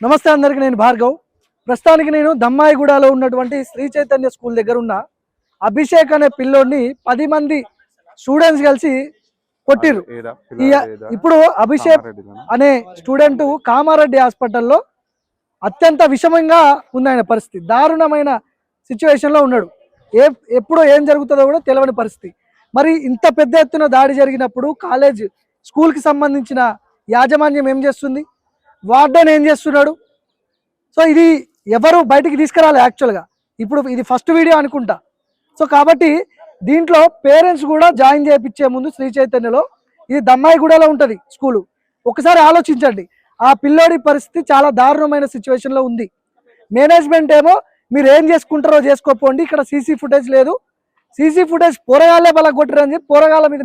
నమస్తే అందరికి, నేను భార్గవ్. ప్రస్తుతానికి నేను దమ్మాయిగూడలో ఉన్నటువంటి శ్రీ చైతన్య స్కూల్ దగ్గర ఉన్న అభిషేక్ అనే పిల్లోడిని 10 మంది స్టూడెంట్స్ కలిసి కొట్టిర్రు. ఇప్పుడు అభిషేక్ అనే స్టూడెంట్ కామారెడ్డి హాస్పిటల్లో అత్యంత విషమంగా ఉంది. ఆయన పరిస్థితి దారుణమైన సిచ్యువేషన్లో ఉన్నాడు. ఎప్పుడు ఏం జరుగుతుందో కూడా తెలియని పరిస్థితి. మరి ఇంత పెద్ద ఎత్తున దాడి జరిగినప్పుడు స్కూల్కి సంబంధించిన యాజమాన్యం ఏం చేస్తుంది, వార్డెన్ ఏం చేస్తున్నాడు? సో ఇది ఎవరు బయటికి తీసుకురాలి. యాక్చువల్గా ఇప్పుడు ఇది ఫస్ట్ వీడియో అనుకుంటా. సో కాబట్టి దీంట్లో పేరెంట్స్ కూడా జాయిన్ చేయించే ముందు శ్రీ చైతన్యలో, ఇది దమ్మాయిగూడలో ఉంటుంది స్కూలు. ఒకసారి ఆలోచించండి, ఆ పిల్లోడి పరిస్థితి చాలా దారుణమైన సిచ్యువేషన్లో ఉంది. మేనేజ్మెంట్ ఏమో మీరు ఏం చేసుకుంటారో చేసుకోపోండి, ఇక్కడ సీసీ ఫుటేజ్ లేదు, సీసీ ఫుటేజ్ పోరగాళ్ళే బలగొట్టరని చెప్పి పోరగాళ్ళ మీద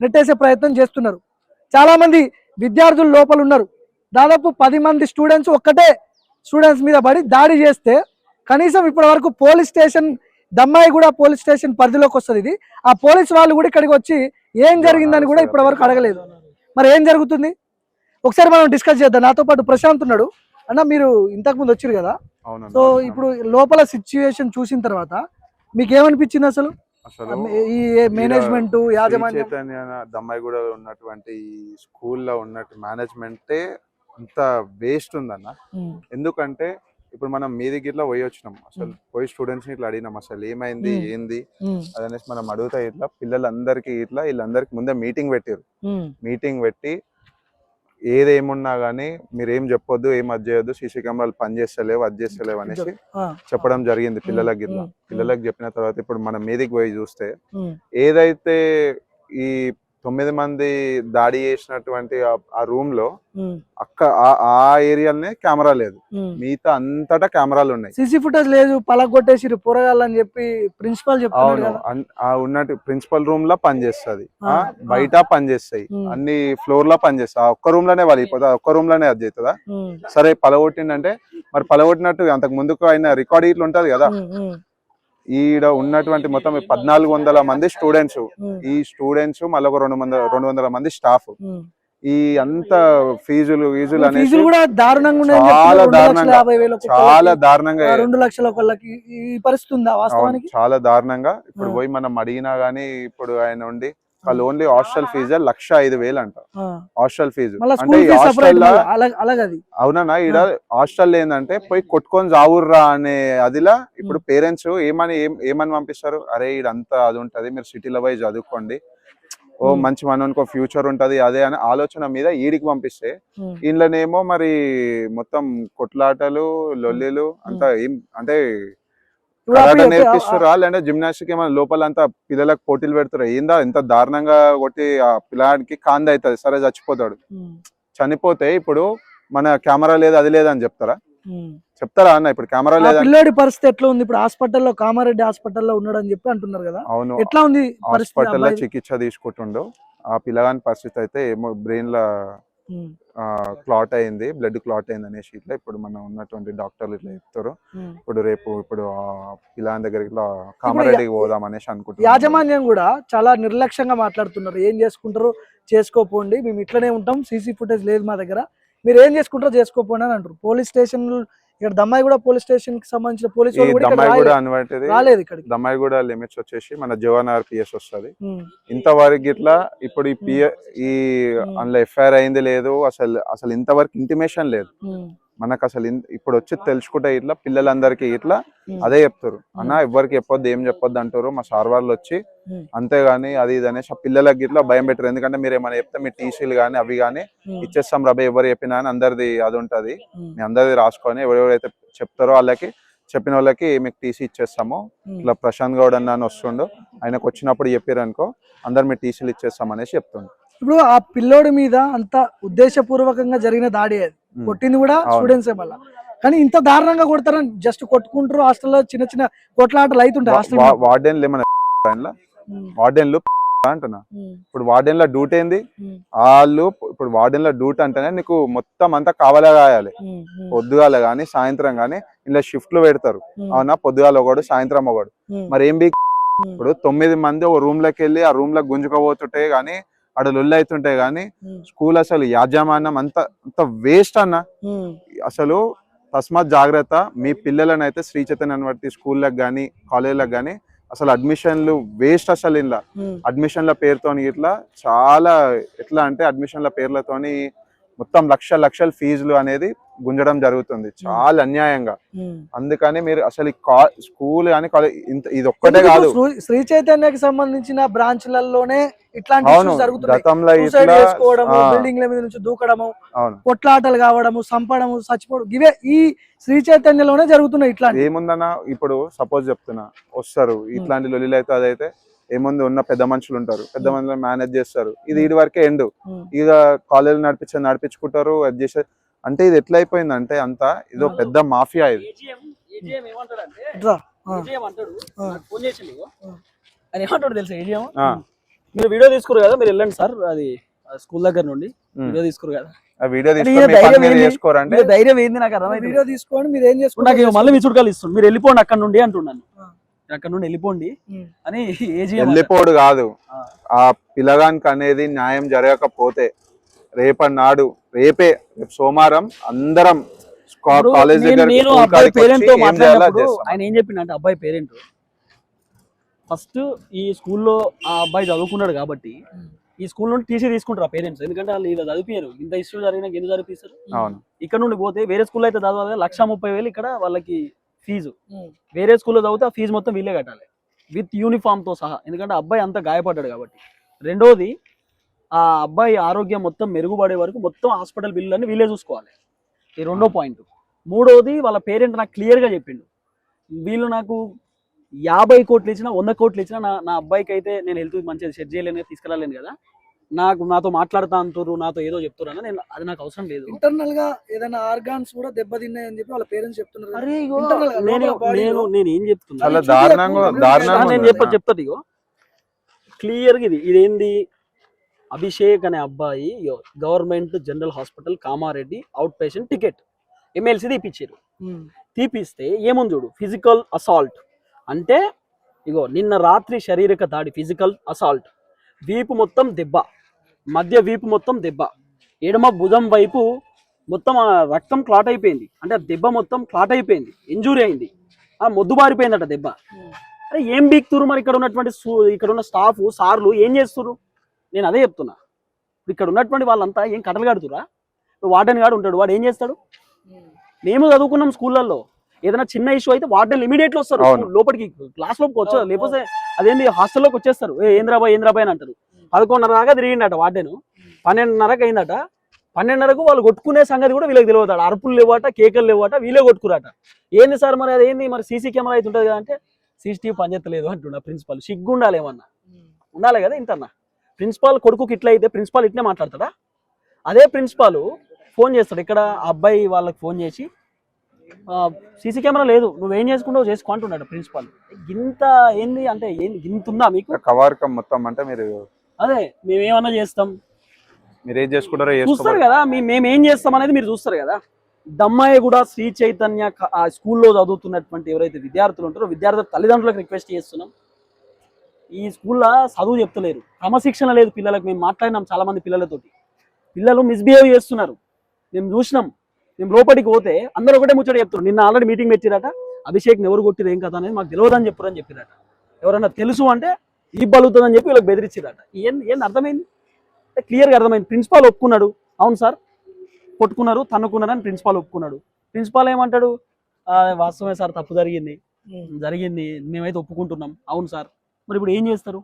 నెట్టేసే ప్రయత్నం చేస్తున్నారు. చాలామంది విద్యార్థులు లోపల ఉన్నారు. దాదాపు 10 మంది స్టూడెంట్స్ ఒక్కటే స్టూడెంట్స్ మీద పడి దాడి చేస్తే కనీసం ఇప్పటి వరకు దమ్మాయిగూడ పోలీస్ స్టేషన్ పరిధిలోకి వస్తుంది ఇది. ఆ పోలీస్ వాళ్ళు కూడా ఇక్కడికి వచ్చి ఏం జరిగిందని కూడా ఇప్పటి వరకు అడగలేదు. మరి ఏం జరుగుతుంది ఒకసారి మనం డిస్కస్ చేద్దాం. నాతో పాటు ప్రశాంత్ ఉన్నాడు. అన్న, మీరు ఇంతకుముందు వచ్చారు కదా, సో ఇప్పుడు లోపల సిచ్యువేషన్ చూసిన తర్వాత మీకు ఏమనిపించింది? అసలు ఈ మేనేజ్మెంట్ యాజమాన్యం దమ్మాయిగూడ ఉన్నటువంటి స్కూల్లో ఉన్నట్టు మేనేజ్మెంటే అంత వేస్ట్ ఉందన్న. ఎందుకంటే ఇప్పుడు మనం మీది గిట్లా పోయి వచ్చినాం, అసలు పోయి స్టూడెంట్స్ ని ఇట్లా అడిగినాం అసలు ఏమైంది ఏంది అదనేసి మనం అడుగుతా. ఇట్లా పిల్లలందరికీ వీళ్ళందరికి ముందే మీటింగ్ పెట్టారు. మీటింగ్ పెట్టి ఏదేమున్నా గానీ మీరేం చెప్పొద్దు, ఏం అది చేయొద్దు, సీసీ కెమెరాలు పనిచేస్తలేవు, అది చేస్తలేవు అనేసి చెప్పడం జరిగింది పిల్లలకి. గిట్లా పిల్లలకి చెప్పిన తర్వాత ఇప్పుడు మనం మీదికి పోయి చూస్తే ఏదైతే ఈ 9 మంది దాడి చేసినటువంటి ఆ రూమ్ లో ఆ ఏరియాలోనే కెమెరా లేదు, మిగతా అంతటా కెమెరాలు ఉన్నాయి. సీసీ ఫుటేజ్ లేదు, పలగొట్టేసి పోరగాలని చెప్పి ప్రిన్సిపల్ చెప్తారు. ఉన్నట్టు ప్రిన్సిపల్ రూమ్ లో పనిచేస్తుంది, బయట పనిచేస్తాయి, అన్ని ఫ్లోర్ లో పనిచేస్తాయి. ఒక్క రూమ్ లోనే వాళ్ళు ఒక్క రూమ్ లోనే అది అవుతుందా? సరే పలగొట్టిందంటే మరి పలగొట్టినట్టు అంతకు ముందుకు అయిన రికార్డ్ ఇట్లా ఉంటది కదా. ఈడ ఉన్నటువంటి మొత్తం 1400 మంది స్టూడెంట్స్, ఈ స్టూడెంట్స్ మళ్ళీ ఒక 200 మంది స్టాఫ్. ఈ అంత ఫీజులు అనేసి చాలా దారుణంగా 2 లక్షల చాలా దారుణంగా. ఇప్పుడు పోయి మనం అడిగినా గానీ ఇప్పుడు ఆయన ఉండి వాళ్ళు ఓన్లీ హాస్టల్ ఫీజు 1,05,000 అంట. హాస్టల్ ఫీజు అంటే అవునా? ఈడ హాస్టల్ ఏంటంటే పోయి కొట్టుకొని జావుర్రా అనే అదిలా ఇప్పుడు పేరెంట్స్ ఏమని పంపిస్తారు, అరే ఈడంతా అది ఉంటది, మీరు సిటీలో పోయి చదువుకోండి, ఓ మంచి మనకు ఫ్యూచర్ ఉంటది అదే అని ఆలోచన మీద ఈడికి పంపిస్తే ఇంట్లోనేమో మరి మొత్తం కొట్లాటలు లొల్లిలు అంతా ఏం అంటే నేర్పిస్తారా లేదంటే జిమ్నాస్టిక్ ఏమైనా లోపల అంతా పిల్లలకు పోటీలు పెడతారా ఏందా? ఎంత దారుణంగా కొట్టి ఆ పిల్లాడికి కాంద అవుతుంది, సరే చచ్చిపోతాడు. చనిపోతే ఇప్పుడు మన కెమెరా లేదు అది లేదని చెప్తారా అన్న? ఇప్పుడు కెమెరా లేదా? పిల్లాడి పరిస్థితి ఎట్లా ఉంది ఇప్పుడు? హాస్పిటల్లో, కామారెడ్డి హాస్పిటల్లో ఉన్నాడు అని చెప్పి అంటున్నారు కదా. అవును, ఎట్లా ఉంది? హాస్పిటల్లో చికిత్స తీసుకుంటుండో. ఆ పిల్లగాని పరిస్థితి అయితే ఏమో బ్రెయిన్ లో క్లాట్ అయింది, బ్లడ్ క్లాట్ అయింది అనేసి ఇట్లా ఇప్పుడు మనం ఉన్నటువంటి డాక్టర్లు ఇట్లా చెప్తారు. ఇప్పుడు పిల్లాని దగ్గరికి ఇట్లా కామారెడ్డికి పోదాం అనేసి అనుకుంటున్నారు. యాజమాన్యం కూడా చాలా నిర్లక్ష్యంగా మాట్లాడుతున్నారు. ఏం చేసుకుంటారు చేసుకోపోండి, మేము ఇట్లనే ఉంటాం, సీసీ ఫుటేజ్ లేదు మా దగ్గర, మీరు ఏం చేసుకుంటారో చేసుకోపోండి అని అంటారు. పోలీస్ స్టేషన్ ఇక్కడ దమ్మాయిగూడ పోలీస్ స్టేషన్ కి సంబంధించిన పోలీసు దమ్మాయిగూడ లిమిట్స్ వచ్చేసి మన జవహర్ పిఎస్ వస్తుంది. ఇంతవరకు ఇట్లా ఇప్పుడు ఈ అందులో ఎఫ్ఐఆర్ అయింది లేదు, అసలు ఇంతవరకు ఇంటిమేషన్ లేదు మనకు. అసలు ఇప్పుడు వచ్చి తెలుసుకుంటే ఇట్లా పిల్లలందరికీ ఇట్లా అదే చెప్తారు, అన్న ఎవరికి చెప్పొద్దు ఏం చెప్పొద్దు అంటారు మా సార్ వాళ్ళు వచ్చి. అంతేగాని అది ఇది అనేసి ఆ పిల్లలకి ఇట్లా భయం పెట్టారు. ఎందుకంటే మీరు ఏమైనా చెప్తే మీ టీసీలు కానీ అవి కానీ ఇచ్చేస్తాం రబే, ఎవరు చెప్పినా అని అందరిది అది ఉంటది, మీ అందరిది రాసుకొని ఎవరెవరైతే చెప్తారో వాళ్ళకి చెప్పిన వాళ్ళకి మీకు టీసీ ఇచ్చేస్తాము. ఇట్లా ప్రశాంత్ గౌడ్ అన్న అని వస్తుండు, ఆయనకు వచ్చినప్పుడు చెప్పారు అనుకో అందరు మీ టీసీలు ఇచ్చేస్తాం అనేసి చెప్తుండ్రు. ఇప్పుడు ఆ పిల్లోడి మీద అంత ఉద్దేశపూర్వకంగా జరిగిన దాడి, అది కొట్టింది కూడా స్టూడెంట్స్ వల్ల, కానీ ఇంత దారుణంగా కొడతారని జస్ట్ కొట్టుకుంటారు. హాస్టల్లో చిన్న చిన్న కొట్లాటలు అవుతుంటాయి. హాస్టల్ వార్డెన్లు ఏమన్నా వార్డెన్లు అంటున్నా, ఇప్పుడు వార్డెన్ల డ్యూటీ ఏంది? వాళ్ళు ఇప్పుడు వార్డెన్ల డ్యూటీ అంటేనే నీకు మొత్తం అంతా కావాలా కాయాలి. పొద్దుగాల గానీ సాయంత్రం గానీ ఇలా షిఫ్ట్లు పెడతారు అవునా, పొద్దుగాల ఒకడు సాయంత్రం ఒకడు. మరి ఏం ఇప్పుడు 9 మంది ఒక రూమ్ లోకి వెళ్ళి ఆ రూమ్ లో గుంజుకోబోతుంటే గానీ ఆడ లొల్లి అవుతుంటాయి కానీ స్కూల్ అసలు యాజమాన్యం అంత వేస్ట్ అన్న. అసలు తస్మాత్ జాగ్రత్త, మీ పిల్లలను అయితే శ్రీ చైతన్య యూనివర్సిటీ స్కూళ్ళకి కానీ కాలేజీలకు కానీ అసలు అడ్మిషన్లు వేస్ట్. అసలు ఇలా అడ్మిషన్ల పేరుతోని ఇట్లా చాలా ఎట్లా అంటే అడ్మిషన్ల పేర్లతోని మొత్తం లక్షల ఫీజులు అనేది గుంజడం జరుగుతుంది చాలా అన్యాయంగా. అందుకని మీరు అసలు స్కూల్ కానీ కాలేజ్ ఇది ఒక్కటే కాదు, శ్రీ చైతన్యకి సంబంధించిన బ్రాంచ్లలోనే ఇట్లాంటి గతంలో బిల్డింగ్ల మీద నుంచి దూకడము, కొట్లాటలు కావడము, సంపడము, చచ్చిపోవడం ఇవే ఈ శ్రీ చైతన్యలోనే జరుగుతున్నాయి. ఇట్లా ఏముందన్నా, ఇప్పుడు సపోజ్ చెప్తున్నా, వస్తారు ఇట్లాంటి లొల్లిలు అయితే అదైతే ఏముంది, ఉన్న పెద్ద మనుషులు ఉంటారు, పెద్ద మనుషులు మేనేజ్ చేస్తారు. ఇది వరకే ఎండు. ఇక కాలేజ్ నడిపించుకుంటారు, అది చేసే అంటే ఇది ఎట్లా అయిపోయింది అంటే అంతా ఇదో పెద్ద మాఫియా ఇది. మీరు వీడియో తీసుకురు కదా, మీరు వెళ్ళండి సార్, అది స్కూల్ దగ్గర నుండి వీడియో తీసుకురు కదా, వీడియో తీసుకోరంటే ధైర్యం ఏంది నాకు అర్థమైంది. వీడియో తీసుకోండి, మీరు ఏం చేసుకోండి, నాకు మళ్ళీ విసుడుకాలు ఇస్తుంది. మీరు వెళ్ళిపోండి అక్కడ నుండి అంటున్నాను, అక్కడ నుండి వెళ్ళిపోండి అని. వెళ్ళిపోడు కాదు, ఆ పిల్లగానికి అనేది న్యాయం జరగకపోతే రేపే సోమవారం అందరం కాలేజ్ పేరెంట్ తో మాట్లాడినప్పుడు ఆయన ఏం చెప్పిండంటే, అబ్బాయి పేరెంట్ ఫస్ట్ ఈ స్కూల్లో ఆ అబ్బాయి చదువుకున్నాడు కాబట్టి ఈ స్కూల్ నుండి టీసీ తీసుకుంటారు ఆ పేరెంట్స్. ఎందుకంటే వాళ్ళు ఇలా చదివిపోయారు, ఇంత ఇష్యూ జరిగినా ఎందుకు చదివిస్తారు. ఇక్కడ నుండి పోతే వేరే స్కూల్లో అయితే చదవాలి 1,30,000 ఇక్కడ వాళ్ళకి ఫీజు, వేరే స్కూల్లో చదివితే ఆ ఫీజు మొత్తం వీళ్ళే కట్టాలి విత్ యూనిఫామ్ తో సహా. ఎందుకంటే అబ్బాయి అంతా గాయపడ్డాడు కాబట్టి. రెండోది, ఆ అబ్బాయి ఆరోగ్యం మొత్తం మెరుగుపడే వరకు మొత్తం హాస్పిటల్ బిల్లు అన్ని వీళ్ళే చూసుకోవాలి. ఈ రెండో పాయింట్. మూడోది, వాళ్ళ పేరెంట్ నాకు క్లియర్గా చెప్పిండు, వీళ్ళు నాకు 50 కోట్లు ఇచ్చినా 100 కోట్లు ఇచ్చినా నా అబ్బాయికి అయితే నేను హెల్త్ మంచిగా సెట్ చేయలేను, తీసుకురాలేను కదా, నాతో మాట్లాడుతా అంటారు, నాతో ఏదో చెప్తారు, నేను అది నాకు అవసరం లేదు. ఇంటర్నల్ గా ఏదైనా ఆర్గాన్స్ కూడా దెబ్బతిన్నాయని చెప్పి వాళ్ళ పేరెంట్స్ చెప్తున్నారు. నేను ఏం చెప్తున్నా, నేను చెప్తా ఇగో క్లియర్గా, ఇదేంది, అభిషేక్ అనే అబ్బాయి government general hospital Kamareddy out patient ticket MLC తీపిచ్చారు. తీపిస్తే ఏముంది చూడు, ఫిజికల్ అసాల్ట్ అంటే ఇగో నిన్న రాత్రి శారీరక దాడి, ఫిజికల్ అసాల్ట్, వీపు మొత్తం దెబ్బ, మధ్య వీపు మొత్తం దెబ్బ, ఎడమ భుజం వైపు మొత్తం రక్తం క్లాట్ అయిపోయింది, అంటే దెబ్బ మొత్తం క్లాట్ అయిపోయింది, ఇంజూరీ అయింది, మొద్దుబారిపోయిందట దెబ్బ. అరే ఏం బీక్తురు మరి ఇక్కడ ఉన్న స్టాఫ్ సార్లు ఏం చేస్తున్నారు? నేను అదే చెప్తున్నా, ఇక్కడ ఉన్నటువంటి వాళ్ళంతా ఏం కట్టలు కడుతురా? వార్డెన్ గాడు ఉంటాడు, వాడు ఏం చేస్తాడు? మేము చదువుకున్నాం స్కూళ్ళల్లో, ఏదైనా చిన్న ఇష్యూ అయితే వార్డెన్ ఇమీడియట్లీ వస్తారు లోపలికి, క్లాస్ లోకి వచ్చారు, లేకపోతే అదేంటి హాస్టల్లోకి వచ్చేస్తారు, ఏంద్రాబాయ్ అని అంటారు. 11:30 దాకా తిరిగిండట వార్డెన్, 12:30కి అయిందట. 12:30కు వాళ్ళు కొట్టుకునే సంగతి కూడా వీళ్ళకి తెలియదు. అరుపులు లేవట, కేకలు లేవట, వీళ్ళే కొట్టుకురాట. ఏంది సార్ మరి అదేంది, మరి సీసీ కెమెరా అయితే ఉంటుంది కదా అంటే సీసీటీవీ పనిచేస్తలేదు అంటున్నా ప్రిన్సిపాల్. సిగ్గుండాలి, ఏమన్నా ఉండాలి కదా ఇంతన్నా. ప్రిన్సిపాల్ కొడుకుకి ఇట్లా అయితే ప్రిన్సిపాల్ ఇట్నే మాట్లాడతాడా? అదే ప్రిన్సిపాల్ ఫోన్ చేస్తాడు, ఇక్కడ అబ్బాయి వాళ్ళకి ఫోన్ చేసి సీసీ కెమెరా లేదు, నువ్వేం చేసుకుంటావు చేసుకో అంటున్నాడు ప్రిన్సిపాల్. ఇంత ఏంది అంటే ఇంత ఉందా మీకు కవార్కం మొత్తం? అంటే మీరు అదే మేమేమన్నా చేస్తాం, మీరేం చేసుకుంటారో చూస్తారు కదా, మేమేం చేస్తాం అనేది మీరు చూస్తారు కదా. దమ్మాయిగూడ శ్రీ చైతన్య స్కూల్లో చదువుతున్నటువంటి ఎవరైతే విద్యార్థులు ఉంటారో విద్యార్థుల తల్లిదండ్రులకు రిక్వెస్ట్ చేస్తున్నాం, ఈ స్కూల్లో చదువు చెప్తలేరు, క్రమశిక్షణ లేదు పిల్లలకు. మేము మాట్లాడినాం చాలా మంది పిల్లలతోటి, పిల్లలు మిస్బిహేవ్ చేస్తున్నారు, మేము చూసినాం. మేము లోపలికి పోతే అందరూ ఒకటే ముచ్చట చెప్తున్నారు. నిన్న ఆల్రెడీ మీటింగ్ పెట్టిరట, అభిషేక్ని ఎవరు కొట్టిరు ఏం కదా అనేది మాకు తెలియదని చెప్పిరట. ఎవరన్నా తెలుసు అంటే ఈ బలుగుతుందని చెప్పి వీళ్ళకి బెదిరించిరట. ఏంది అర్థమైంది, క్లియర్గా అర్థమైంది. ప్రిన్సిపాల్ ఒప్పుకున్నాడు, అవును సార్ కొట్టుకున్నారు తన్నుకున్నారు అని ప్రిన్సిపాల్ ఒప్పుకున్నాడు. ప్రిన్సిపాల్ ఏమంటాడు, వాస్తవమే సార్, తప్పు జరిగింది, మేమైతే ఒప్పుకుంటున్నాం, అవును సార్. మరి ఇప్పుడు ఏం చేస్తారు?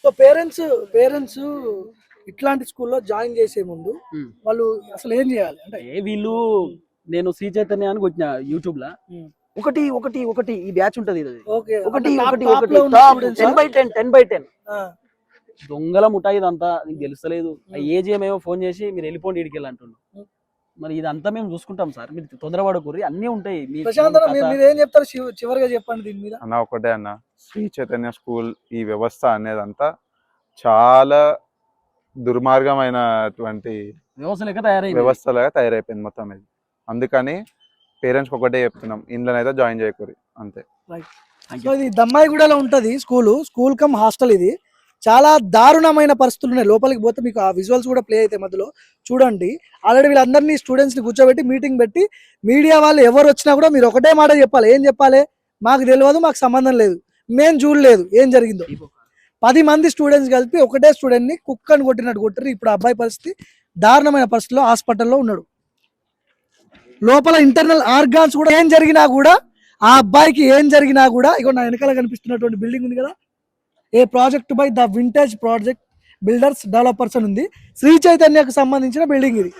సో పేరెంట్స్ ఇట్లాంటి స్కూల్లో జాయిన్ చేసే ముందు వాళ్ళు అసలు ఏం చేయాలి అంటే, వీళ్ళు నేను శ్రీ చైతన్యానికి వచ్చిన యూట్యూబ్ లా ఒకటి ఈ బ్యాచ్ ఉంటది, 10/10 దొంగల ముఠాయి ఇదంతా. నీకు తెలుస్తలేదు, ఏజీఎం ఏమో ఫోన్ చేసి మీరు వెళ్ళిపోండి ఇడికి వెళ్ళి అంటున్నాడు. మరి ఇదంతా మేము చూసుకుంటాం సార్, మీరు తొందరపడకూరి, అన్ని ఉంటాయి. ఏం చెప్తారు చివరిగా చెప్పండి దీని మీద? అన్న ఒకటే అన్న, శ్రీ చైతన్య స్కూల్ ఈ వ్యవస్థ అనేదంతా చాలా దుర్మార్గమైనటువంటి వ్యవస్థలాగా తయారైపోయింది మొత్తం ఇది. అందుకని పేరెంట్స్ ఒకటే చెప్తున్నాం, ఇందులోనైతే జాయిన్ చేయకూరి అంతే. సో ఇది దమ్మాయిగూడలో ఉంటది స్కూల్ కమ్ హాస్టల్. ఇది చాలా దారుణమైన పరిస్థితులు ఉన్నాయి. లోపలికి పోతే మీకు ఆ విజువల్స్ కూడా ప్లే అయితే మధ్యలో చూడండి. ఆల్రెడీ వీళ్ళందరినీ స్టూడెంట్స్ని కూర్చోబెట్టి మీటింగ్ పెట్టి మీడియా వాళ్ళు ఎవరు వచ్చినా కూడా మీరు ఒకటే మాట చెప్పాలి. ఏం చెప్పాలి? మాకు తెలియదు, మాకు సంబంధం లేదు, మేము చూడలేదు ఏం జరిగిందో. 10 మంది స్టూడెంట్స్ కలిపి ఒకటే స్టూడెంట్ని కుక్కని కొట్టినట్టు కొట్టారు. ఇప్పుడు ఆ అబ్బాయి పరిస్థితి దారుణమైన పరిస్థితిలో హాస్పిటల్లో ఉన్నాడు. లోపల ఇంటర్నల్ ఆర్గాన్స్ కూడా ఏం జరిగినా కూడా ఆ అబ్బాయికి ఏం జరిగినా కూడా ఇగో నా వెనకాల కనిపిస్తున్నటువంటి బిల్డింగ్ ఉంది కదా, a project by the Vintage project builders developers అని ఉంది. శ్రీ చైతన్యకు సంబంధించిన బిల్డింగ్ ఇది.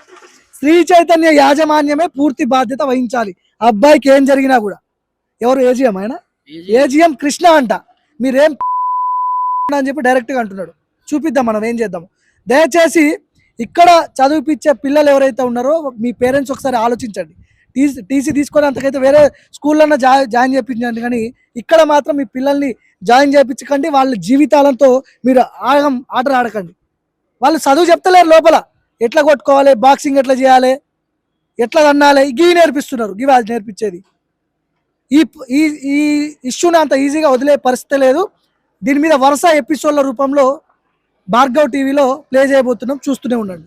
శ్రీ చైతన్య యాజమాన్యమే పూర్తి బాధ్యత వహించాలి అబ్బాయికి ఏం జరిగినా కూడా. ఎవరు? ఏజిఎం. ఆయన ఏజిఎం కృష్ణ అంట. మీరేం అని చెప్పి డైరెక్ట్గా అంటున్నాడు. చూపిద్దాం మనం ఏం చేద్దాము. దయచేసి ఇక్కడ చదివిపించే పిల్లలు ఎవరైతే ఉన్నారో మీ పేరెంట్స్ ఒకసారి ఆలోచించండి. టీసీ తీసుకొని అంతకైతే వేరే స్కూళ్ళన్నా జాయిన్ చేయించండి, కానీ ఇక్కడ మాత్రం మీ పిల్లల్ని జాయిన్ చేయించకండి. వాళ్ళ జీవితాలతో మీరు ఆటలు ఆడకండి. వాళ్ళు చదువు చెప్తలేరు లోపల. ఎట్లా కొట్టుకోవాలి, బాక్సింగ్ ఎట్లా చేయాలి, ఎట్లా తన్నాలి, ఇవి నేర్పిస్తున్నారు. ఇవి వాళ్ళు నేర్పించేది. ఈ ఈ ఇష్యూని అంత ఈజీగా వదిలే పరిస్థితి లేదు. దీని మీద వరుస ఎపిసోడ్ల రూపంలో భార్గవ్ టీవీలో ప్లే చేయబోతున్నాం, చూస్తూనే ఉండండి.